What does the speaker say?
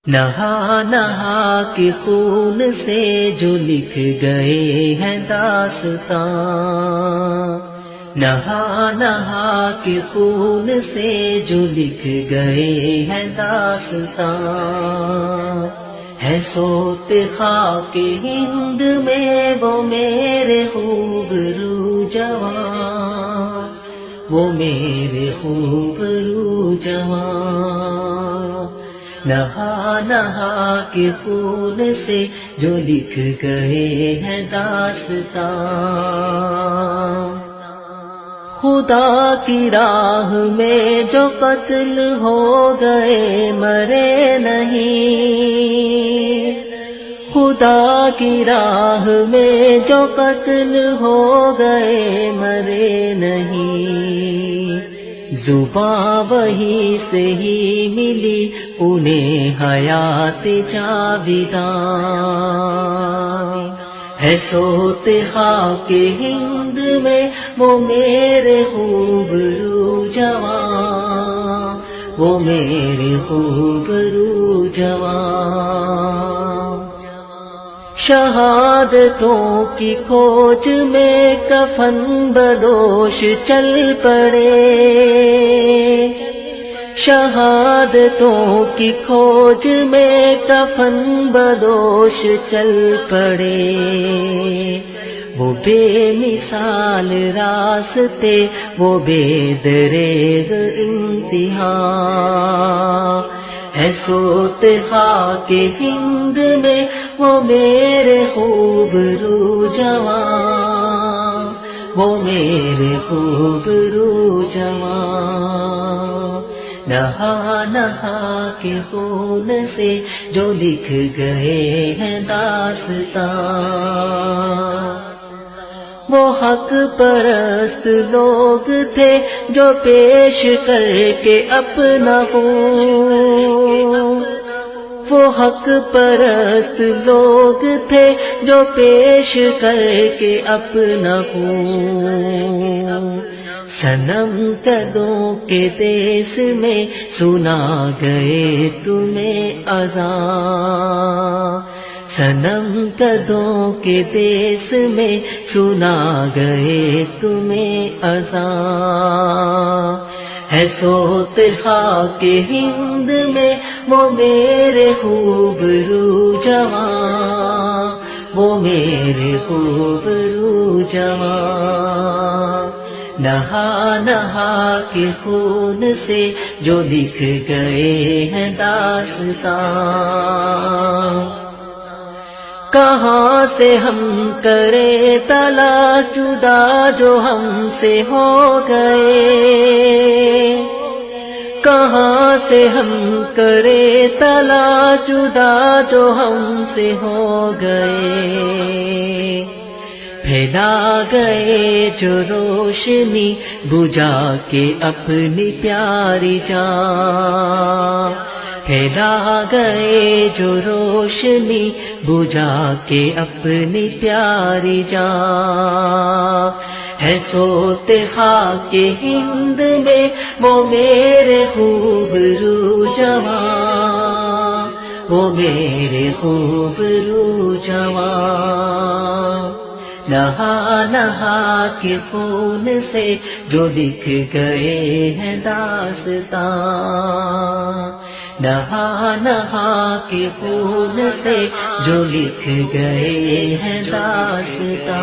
نہا نہا کے خون سے جو لکھ گئے ہیں داستاں، نہا نہا کے خون سے جو لکھ گئے ہیں داستاں، ہے سوت خاک ہند میں وہ میرے خوبرو جوان، وہ میرے خوبرو جوان، نہا نہا کے خون سے جو لکھ گئے ہیں داستاں، خدا کی راہ میں جو قتل ہو گئے مرے نہیں، خدا کی راہ میں جو قتل ہو گئے مرے نہیں، زباں وہی سے ہی ملی انہیں حیات جاویداں، ہے سوت خاک ہند میں وہ میرے خوبرو جوان، وہ میرے خوبرو جوان، شہادتوں کی کھوج میں کفن بدوش چل پڑے، شہادتوں کی کھوج میں کفن بدوش چل پڑے، وہ بے مثال راستے وہ بے دریغ امتحان، ہے سوت خاک ہند میں وہ میرے خوبرو جوان، وہ میرے خوبرو جوان، نہا نہا کے خون سے جو لکھ گئے ہیں داستاں، وہ حق پرست لوگ تھے جو پیش کر کے اپنا خون، وہ حق پرست لوگ تھے جو پیش کر کے اپنا خون، صنم قدوں کے دیس میں سنا گئے تمہیں اذان، صنم قدوں کے دیس میں سنا گئے تمہیں اذان، ہے سوت خاک ہند میں وہ میرے خوبرو جوان، وہ میرے خوبرو جوان، نہا نہا کے خون سے جو لکھ گئے ہیں داستاں، کہاں سے ہم کریں تلاش جدا جو ہم سے ہو گئے، کہاں سے ہم کریں تلاش جدا جو ہم سے ہو گئے، پھیلا گئے جو روشنی بجھا کے اپنی پیاری جان، پھیلا گئے جو روشنی بجھا کے اپنی پیاری جان، ہے سوت خاک ہند میں وہ میرے خوبرو جوان، وہ میرے خوبرو جوان، نہا نہا کے خون سے جو لکھ گئے ہیں داستاں، نہا نہا کے خون سے جو لکھ گئے ہیں داستاں۔